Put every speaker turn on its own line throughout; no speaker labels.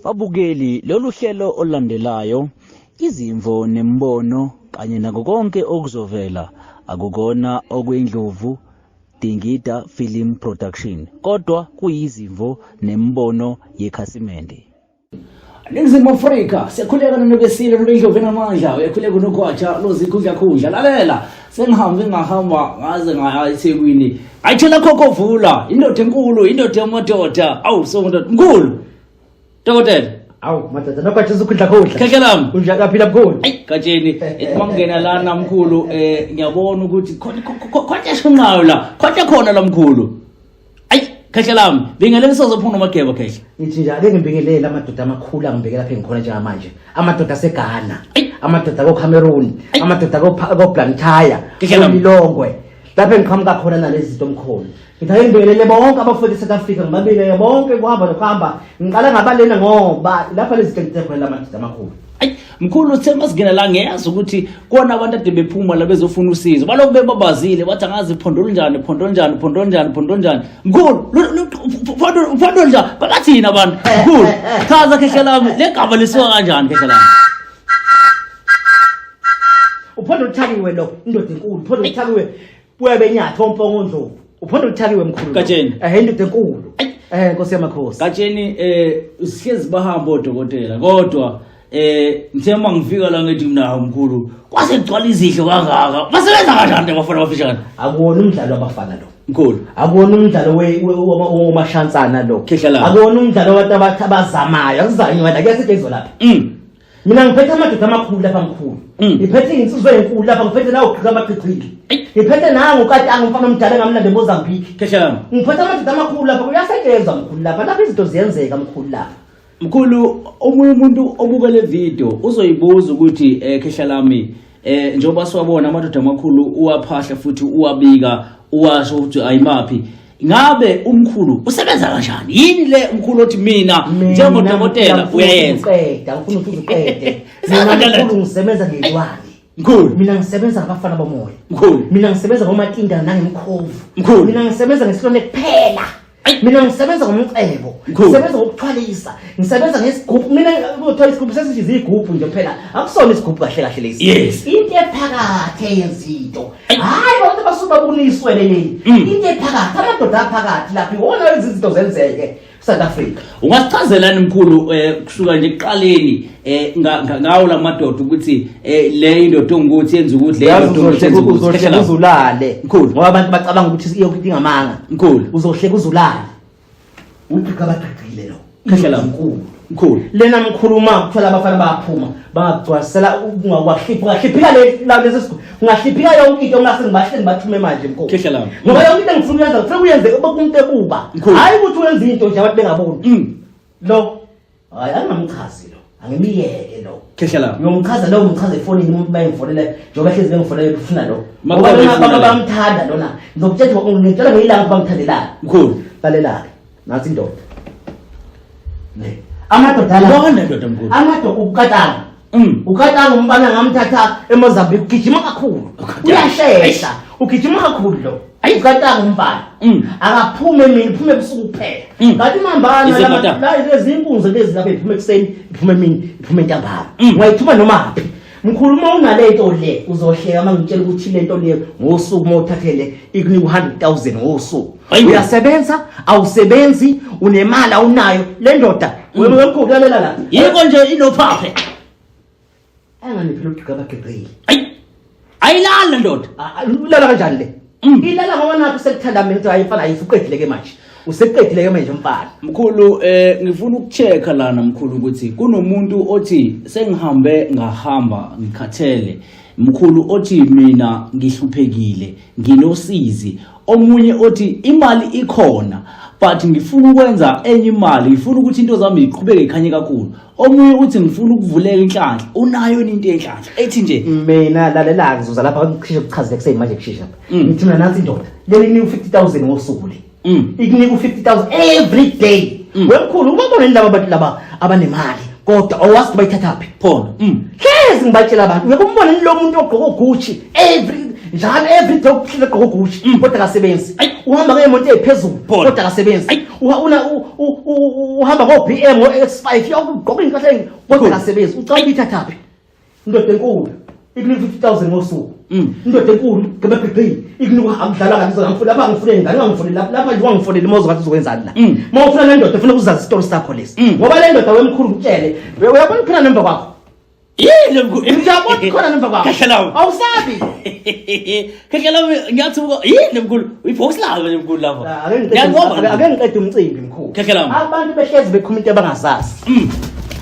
Babukeli lolu hlelo olandelayo izimvo nembono kanye nako konke okuzovela akukona okwendlovu Dingida Film Production kodwa kuyizimvo nembono yekhasimende.
Ningizimu Afrika siyakhuleka nokesile nokendlovu namandla uyakhuleka nokwatsha lozikhundla khundla lalela ngahamba ngaze ngayithekwini ayithela khokho vula indoda enkulu indoda yamadoda awu sonto mkhulu Dokotela
awu madoda nokwathi uzikhundla khundla
Khekhelami
kunja kaphila mkhulu
ayi katsheni mangena lana mkhulu ngiyabona ukuthi khona shunqayo la khona la mkhulu ayi Khekhelami bingele ngisozophuna amageba khehla
ngithi nje ake ngibingelele amadoda amakhulu angibekela lapha engikhona njengamanje amadoda aseGhana amadoda koCameroon amadoda koBlantyre koLilongwe lapha engiqhamuka khona nalezi zinto omkhulu ngithake ngibingelele bonke abafundisa eSouth Africa ngibabingelele bonke kuhamba ngiqala ngabalena ngoba lapha lezi zinto khona amadoda amakhulu
ayi mkhulu semasingena la ngiyazi ukuthi kona abantu ade bephuma la bezofuna usizo baloko bebabazile bathi angazi phondolo njani mkhulu phondolo njani bathina abantu mkhulu chaza Khekhelami legaba lisiwa kanjani Khekhelami
uphondolo uthakiwe lo indoda enkulu uphondolo uthakiwe webenyatho ompongo ndlovu uphondolo uthakiwe mkhulu
katsheni
indoda enkulu Nkosi yamakhosi
katsheni sihlezi bahamba odokotela kodwa ngithema ngifika la ngithi mina mkhulu kwase gcwala izidlo kangaka basebenza kanjani abafana abafishane
akuwona umdlalo wabafana lo
mkhulu
akuwona umdlalo womashansana lo
Khehla
akuwona umdlalo wabantu abazamayo akuzanyi wena kuyasitezwe lapha mina ngiphethe amadoda amakhulu lapha mkhulu ngiphethe insizwe enkulu lapha ngiphethe nawo amaqhiqhiqi ngiphethe nangu kade angumfana omdala ngamlande Mozambique
Khehla
ngiphethe amadoda amakhulu lapha kuyasetshenzwa mkhulu lapha izinto ziyenzeka mkhulu lapha
mkhulu omunye umuntu obukele video uzoyibuza ukuthi Khehlalami njengoba siwabona amadoda amakhulu uwaphahla futhi uwabika uwasho ukuthi ayimaphi ngabe umkhulu usebenza kanjani yini le umkhulu othi mina njengodokotela uyayenza
ufuna ukuthi uqede mina mkhulu ngisebenza ngelwane
mkhulu
mina ngisebenza ngabafana bomoya
mkhulu
mina ngisebenza ngomatinda nangemkhovu
mkhulu
mina ngisebenza ngesilwane kuphela mina ngisebenza ngomcebo ngisebenza ngokuthwalisa ngisebenza ngesigubhu mina ukuthwala isigubhu sesithi izigubhu nje kuphela akusona isigubhu kahle kahle lesi into ephakathi eyenzinto hayi abantu basuka kuniswe leli into ephakathi amadoda aphakathi lapha iwona lezi zinto zenzeke South Africa
ungasichazelani mkhulu kusuka nje ekuqaleni ngawo lamadoda ukuthi le indoda ongukuthi yenza ukuthi le indoda
uzohleka uzulale
mkhulu
ngoba abantu bacabanga ukuthi iyokuthi ingamanga
mkhulu
uzohleka uzulale uphika abaqaqile lo
Khehla mkhulu
lena mkhuluma ukuthola abafana bayaphuma bangagcwasela ungakwahlipha lezi siku ungahliphika yonke into ngase ngibahle ngibathume manje mkhulu
Khehla
ngoba yonke into engifuna uyenza kufanele uyenze obumuntu ekuba hayi ukuthi wenza into nje abantu bengaboni lo hayi angamchazi lo angimiyeke lo
Khehla
uyomchaza lo umchaza efonini umuntu bayifonele njengoba hlezi bengifonele ufuna lo ngoba baba bamthanda lona ngizokutshela ngitshela ngiyilanga bangithandelana
mkhulu
lalela nathi indoda amadoda la
ndoda mkhulu
amadoda ukatanga ukatanga umbana ngamthatha eMozambique ugijima kakhulu uyashesha ugijima kakhulu lo ukatanga umbana akaphume mina iphume ebusuku kuphela ngathi mambana la lezi inkunzi lezi lapha iphume ekseni iphume mina iphume ntambama ngiyithuma noma phi mkhuluma unale nto le uzohleka mangitshela ukuthi lento le ngosuku mawuthathele ikunika 100,000 ngosuku uyasebenza awusebenzi unemali awunayo le ndoda wena ngikukulalela la
yiko nje inophaphe
anganiphila ukugaba gebreyi
ayilala ndoda
ulala kanjani le ilala ngoba nakho sekuthanda mina ukuthi ayifana ayifuqedileke manje useqedileke manje mfana
mkhulu ngifuna ukuchecka lana mkhulu ukuthi kunomuntu othi ngahamba ngikhathele mkhulu othi mina ngihluphekile nginosizi omunye othi imali ikhona but ngifuna ukwenza enye imali ngifuna ukuthi into zami iqhubeke ikhanye kakhulu omunye uthi ngifuna ukuvuleka inhlanhla unayo into enhlanhla ethi nje
mina lalela ngizoza lapha ngikhishe ukuchazela kuseyimanje kushisha ngithi mina nathi indoda leli ni 50,000 ngosuku le ikunika 50,000 every day wemkhulu ubabona indaba abantu laba abanemali kodwa awazi bayithathaphi
phona
hlezi ngibatshela abantu uyakumbona lo muntu ogqoka uGucci every njalo every day ukuhlala gogushi kodwa akasebenzi uhamba ngeemoto eziphezulu kodwa akasebenzi uhamba ngo-BM ngo-X5 yokugqoka impahla kodwa akasebenzi ucala uyithathaphi indoda enkulu ikunika 50,000 ngosuku indoda enkulu ngebegqi ikunika akudlala kanjalo ngifuna lapha ngifuna ingane ngangifuna lapha nje wangifonela imozo ngathi uzokwenzani la mawufuna le ndoda ufuna ukuzazi isitori sakho lesi ngoba le ndoda wemkhulu ngitshele uyabona phela nemva kwakho
yini mkhulu
ngiyabona khona nemva kwakho
kahle lawo
awusabi
kahle lawo ngiyathuka yini mkhulu uyibox lawo mkhulu lapha
ake ngiqede umcimbi mkhulu
kahle lawo
abantu behlezi bekhuluma into abangazazi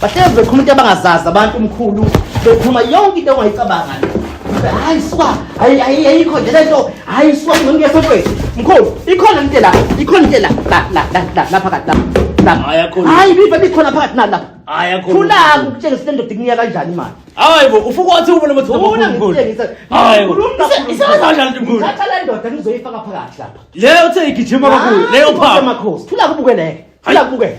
bahlezi bekhuluma into abangazazi abantu mkhulu bekhuluma yonke into ongayicabanga hayi swa ayikho nje lento hayi swa ngiyesotwe mkhulu ikhona into la la phakathi la hayi bifa bikhona phakathi nala thula ukutshengisa lento dingiya kanjani imali
hayibo ufuka wathi ubone mthombo mkhulu hayibo isebenza kanjani mkhulu
thatha le ndoda nizoyifaka phakathi lapha
leyo uthe igijima kakhulu leyo pha
makhosi thula kubukele thula kubukele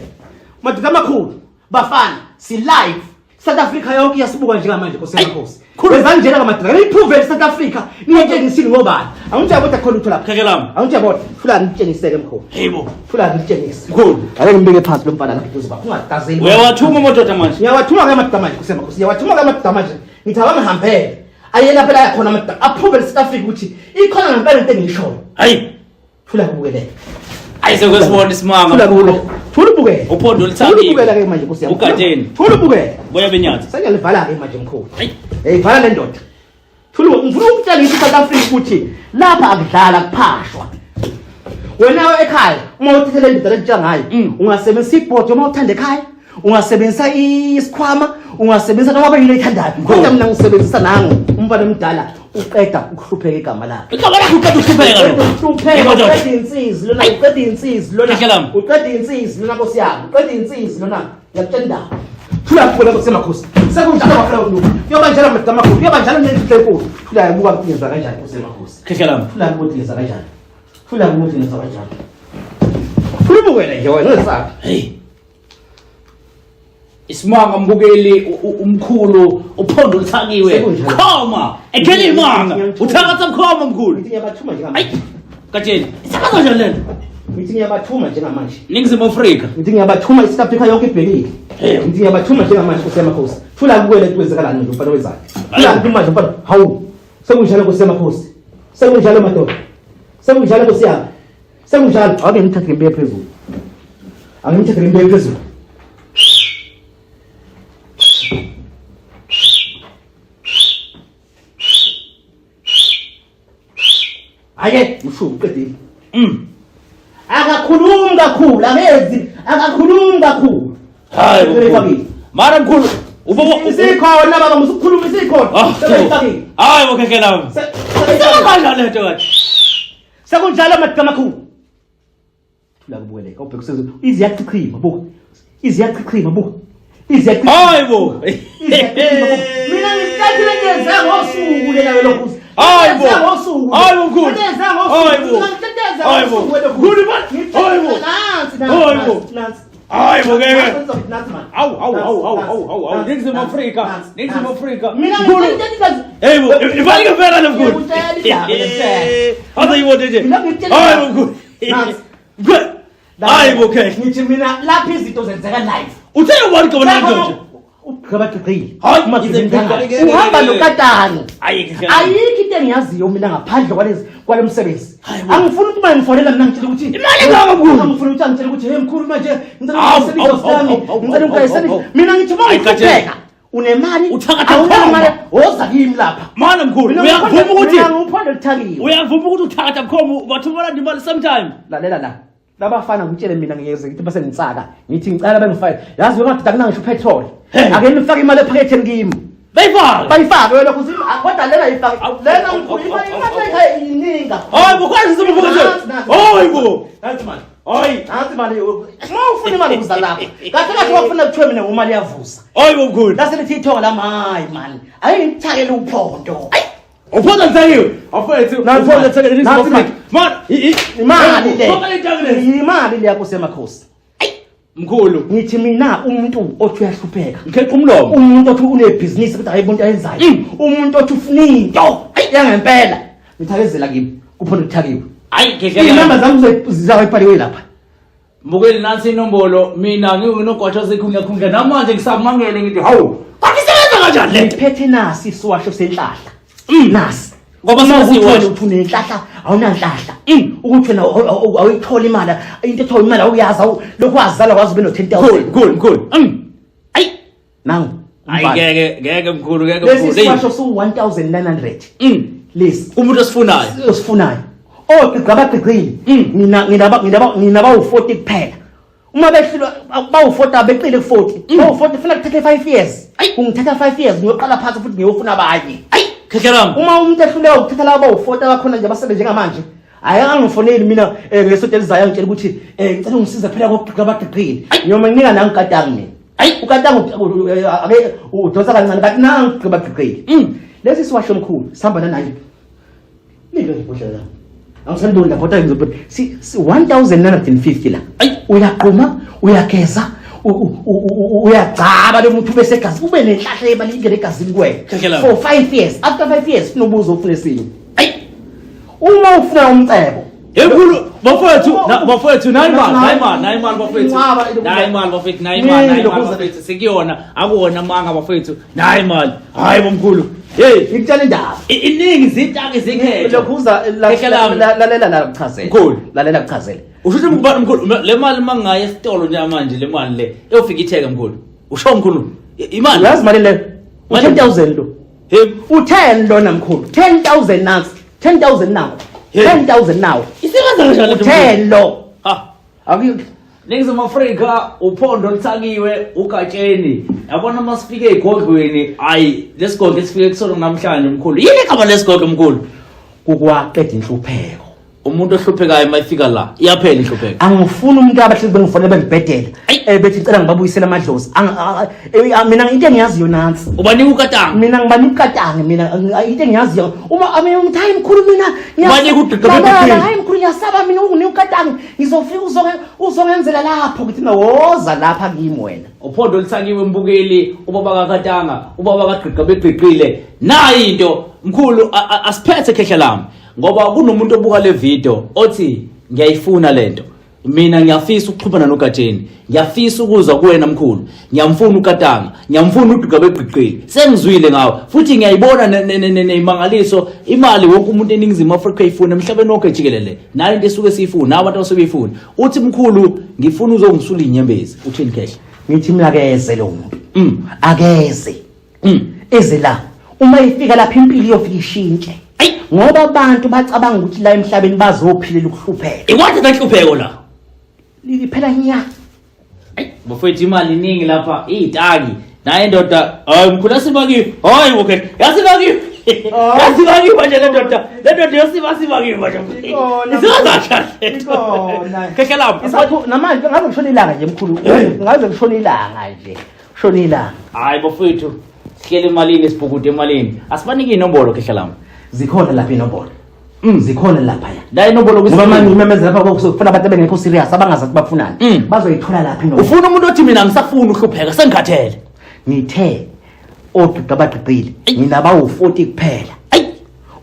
madoda amakhulu bafana si live South Africa yonke iyasibuka njengamanje kosemakhosi kwenza njena ngamadoda iprove South Africa niyetshengisile ngobani angitshela kodwa khona uthola
kheke lami
angitshela kodwa thula ngitshengiseke mkhulu
hayibo
thula ngitshengise
mkhulu
ake ngibeke phansi lo mfana lapha duze bakho ungadazeli
uyawathuma mododa manje
ngiyawathuma ke amadoda manje kosemakhosi ngiyawathuma ke amadoda manje ngithi abangihambele ayena phela yakhona amadoda approve South Africa ukuthi ikhona ngempela into engiyishoyo
hayi
thula kubukele
ayisekwesibona isimanga
thula kubukele thula ubukele
uphondo lithabile
ubukela ke manje kosi yami
ugadeni
thula ubukele
boya benyathi
sengiyalivala ke manje mkhulu vala le ndoda thula ngifuna ukutshela South Africa ukuthi lapha akudlala kuphashwa wena ekhaya uma uthethele indlela entsha ngayo ungasebenzisa ibhodo uma uthanda ekhaya ungasebenzisa isikhwama ungasebenzisa noma bayile ithandayo kodwa mina ngisebenzisa nangu umfana omdala uqeda ukuhlupheka igama lakhe
igama lakhe uqeda ukuhlupheka
uqeda insizwe lona uqeda insizwe lona uqeda insizwe lona Nkosi yami uqeda insizwe lona ngiyakutshela indaba thula kuphela kosemakhosi sekunjalo bafela umuntu yobanjalo madama khulu yobanjalo nendlela enkulu thula yabuka kuyenza kanjani kosemakhosi
kheke lami
thula ukuthi yenza kanjani thula ukuthi yenza kanjani thula bukwena nje wena ngisabi
hey isimanga mbukeli umkhulu uphondo lithakiwe khoma ekhela imanga uthakatha mkhoma mkhulu
ngithi ngiyabathuma njengamanje
hayi katsheni isakaza njalo lento
ngithi ngiyabathuma njengamanje
Ningizimu Afrika
ngithi ngiyabathuma South Africa yonke ibhekile ngithi ngiyabathuma njengamanje kosemakhosi thula kuwele kwenzakalani nje umfana wezakhe thula ngithi manje umfana hawu sekunjalo kosemakhosi sekunjalo madoda sekunjalo Nkosi yami sekunjalo ake ngithathe ngembe phezulu angimthathe ngembe phezulu ake mshuku uqedile akakhulumi kakhulu akakhulumi kakhulu
hayi mara mkhulu
isikhona baba ngisukhuluma isikhona sebefakile
hayi bokheke lami sekanjalo lento kathi
sekunjalo amadoda amakhulu thula kubukeleka ubheka useze iziyachichima buka iziyachichima buka iziyachichima
hayibo
mina ngicatshile ngenze ngosuku lena lokhu
hayibo
ngosuku
hayibo mkhulu
hayibo
hayibo mkhulu man hayibo hayibo hayibo keke awu Ningizimu Afrika Ningizimu Afrika
mkhulu
hayibo ibalike phela lo mkhulu hata yiwo nje hayibo mkhulu hayibo keke
ngithi mina lapha izinto zenzeka live
uthe ubani kabona nje
Ngabaqhiqile
hayi
uhamba nokatani
ayikho
into engiyaziyo mina ngaphandle kwalomsebenzi angifuni ukuthi mangifonela mina ngitshela ukuthi
imali ngaka mkhulu
angifuni ukuthi angitshele ukuthi hey mkhulu manje ngicela ukusebenza sami ngicela ukusebenza mina ngithi mangikupheka unemali awunamali woza kimi lapha
mana mkhulu uyavuma ukuthi
ngiphondo lithakiwe
uyavuma ukuthi uthakatha mkhomo bathumela imali sometime
lalela la labafana ngitshele mina ngiyeze ngithi base ngitsaka ngithi ngicela bengifake yazi wengadoda kunangisho petrol ake nifake imali ephaketheni kimi bayifake wena kuthi kodwa lena ayifake lena mkhulu imali ininga
hayibo kwazi simufukuze hayibo
nathi mali
hayi
nathi mali ufuna imali kuza lapha kahle wafuna kuthiwe mina imali yavusa
hayibo mkhulu
lase lithi ithonga lami hayi mani ayingithakele uphondo
uphondo ngisayiwe afethu uphondo thekele Ningizimu Afrika man
imali le yakho semakhosi
mkhulu
ngithi mina umuntu othi uyahlupheka
ngikheqa umlomo
umuntu othi unebhizinisi ukuthi hayi bonke ayenzayo umuntu othi ufuna into yangempela ngithakezela kimi kuphondo kuthakiwe
Hayi
inamba zami zizawayibhaliwe lapha
Mbukeli nansi inombolo mina nginogwatsha sekhunga namanje ngisamangele ngithi hawu
Kakisebenza kanjani le?
ngiphethe nasi isiwasho senhlahla nasi
Ngoba
uthole uthune inhlahla awunanhlahla ukuthi wena awuyithola imali into ethola imali awuyazi lokhu wazala kwazi ube no 10,000
Cool. Hayi.
nangu
Ngeke mkhulu
lesi siwasho su 1,900 lesi
Umuntu osifunayo.
osifunayo gqabagqigqile nginaba u40 kuphela uma behlulwa bawu40 beqile ku40 bawu40 ufuna kuthatha 5 years kungithatha 5 years ngiyoqala phansi futhi ngiyofuna abanye
Khekhelam.
uma umuntu ehluleka ukuthatha laba bawu40 abakhona nje abasebenze njengamanje ayangifoneli mina ngesonto elizayo ngitshela ukuthi ngicela ungisize phela gqabagqigqile noma nginika nangigadangi mina ugadangi ake udosa kancane kanti nangi gqabagqigqile lesi siwasho omkhulu sihamba nanayo nilo ngibhodlela angisandoni lapho kodwa ngizobona si 1,950 la uyaqhuma uyageza uyagcaba lomuntu bese egazi ube nenhlahla ebalingene egazini kwena for 5 years after 5 years unobuzo ufuna esinye uma ufuna umcebo
Enkulu bafowethu nayi bafowethu sikuyona akuwona manga bafowethu nayi mali hayi bomkhulu hey
ngikutshela indaba
iningi zintake zikhethe
lokhuza lalela la kuchazela lalela kuchazela
usho ukuthi mkhulu le mali mangaya esitolo nje manje le mali le eyofika itheka mkhulu usho mkhulu imali
yazi mali le 10,000 lo u10 lona mkhulu 10,000 nansi 10,000 now 10,000 now
isebenza kanjani le
10 lo akuyo
Ningizimu Afrika uphondo lithakiwe ugatsheni yabona masifike egodlweni ayi lesigodlo sifike kusona namhlanje mkhulu
yini igama lesigodlo mkhulu
kukwaqeda inhlupheko
umuntu ohluphekayo mayifika la iyaphela inhlupheko
angifuni umuntu abahleli bengifonele bengibhedela bethi ngicela ngibabuyisele amadlozi mina into engiyaziyo nansi
ubanika ukatanga
mina ngibanika ukatanga mina into engiyaziyo uma umuntu hayi mkhulu mina
ubanika ugqigqibekile
hayi mkhulu ngiyasaba mina unginika ukatanga ngizofika uzongenzela lapho ukuthi nawoza lapha kimi wena
uphondo lithakiwe mbukeli ubaba kakatanga ubaba kagqigqabegqigqile nayi into mkhulu asiphethe khehla lami ngoba kunomuntu obuka le video othi ngiyayifuna lento mina ngiyafisa ukuxhumana nogatsheni ngiyafisa ukuzwa kuwena mkhulu ngiyamfuna ukatanga ngiyamfuna uGqigqabegqigqile sengizwile ngawe futhi ngiyayibona nemangaliso imali wonke umuntu eningizimu Afrika ayifuna emhlabeni wonke jikelele nayo into esuke siyifuna abantu abasebeyifuna uthi mkhulu ngifuna uzongisula inyembezi uthini khehla
ngithi mina akeze lo muntu akeze eze la uma ifika lapha impilo iyofika ishintshe ngoba abantu bacabanga ukuthi la emhlabeni bazophilela ukuhlupheka
ikwathi kanhlupheko la
liphela nya
bafethu imali iningi lapha izitaki naye indoda
mkhulu asibakiwe hayi okay yasibakiwe manje le ndoda yosibakiwe manje kekhe lapho
namanje ngabe kushona ilanga nje mkhulu ngabe kushona ilanga nje kushona ilanga
hayi bafethu sihlele emalini sibhukude emalini asibanike inombolo khehla lami
zikhona lapha inombolo zikhona lapha
la inombolo
ngoba manje imemeza lapha kufuna abantu abengekho serious abangazi ukuthi bafunani bazoyithola lapha inombolo
ufuna umuntu othi mina ngisafuna uhlupheka sengikhathele
ngithe ogqigqabagqigqile mina bawu40 kuphela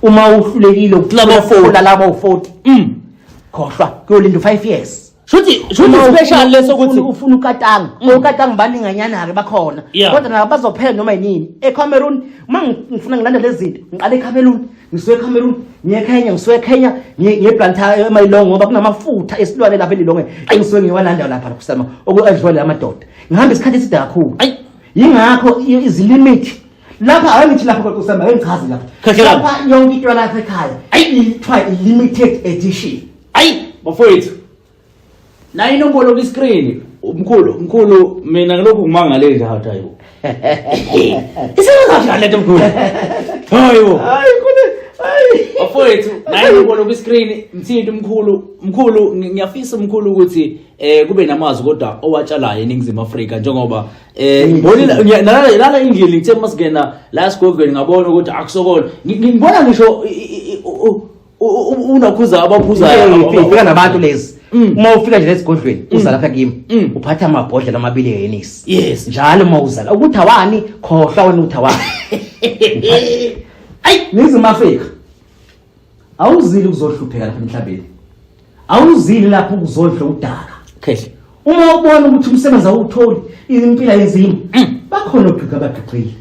uma uhlulekile ukulaba laba u40 khohlwa kuyolinda 5 years
shuthi special lesokuthi
ufuna ukatanga ukatanga baninganyana ke bakhona kodwa nabo bazophela noma yini eCameroon uma ngifuna ngilandele izinto ngiqale eCameroon ngisuke eCameroon ngiye eKenya ngisuke eKenya ngiye eBlantyre eMayilongo ngoba kunamafutha esilwane lapha eLilongwe engisuke ngiwalanda lapha kusama okudliwele amadoda ngihamba isikhathi eside kakhulu yingakho izilimit lapha ayithi lapha kusama engichazi lapha yonke into lapha ekhaya ithiwa limited edition
bafowethu na inombolo ku screen mkhulu mina ngalokho ngimangale nje hayi
isebenza kanjani lento mkhulu
hayibo bafowethu na inombolo ku screen mthinto mkhulu ngiyafisa mkhulu ukuthi kube namazwi kodwa owatshalayo eningizimu Afrika njengoba ngibonile nalala ingili ngithe masingena la sigodlweni ngabona ukuthi akusokona ngibona ngisho unakhuza abaphuzayo
ufika nabantu lezi uma ufika nje lesigodlweni uza lapha kimi uphatha amabhodlela amabili eyenisi
yes
njalo uma uzala ukuthi awani khohla wena uthi awani nizimu Afrika awuzili ukuzohlupheka lapha emhlabeni, awuzili lapho ukuzodla udaka.
Khehle.
Uma ubona ukuthi umsebenzi awutholi impilo ayizimo, bakhona ogqika abagqile.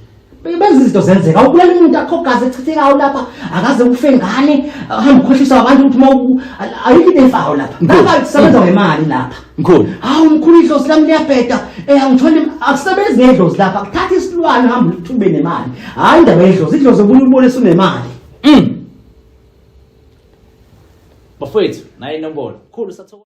Benza izinto zenzeka, awubulala umuntu akho gazi echithekayo lapha, akaze ufe ngane, ahamba ukhohlisa abantu ukuthi uma ayikho into efayo lapha. Ngaba kusebenza ngemali lapha.
Mkhulu.
Hawu mkhulu idlozi lami liyabheda, angithole akusebenzi ngedlozi lapha, kuthatha isilwane hamba uthube nemali. Hayi indaba yedlozi, idlozi ubone usunemali.
Bafowethu, nayi inombolo. Mkhulu sathokoza.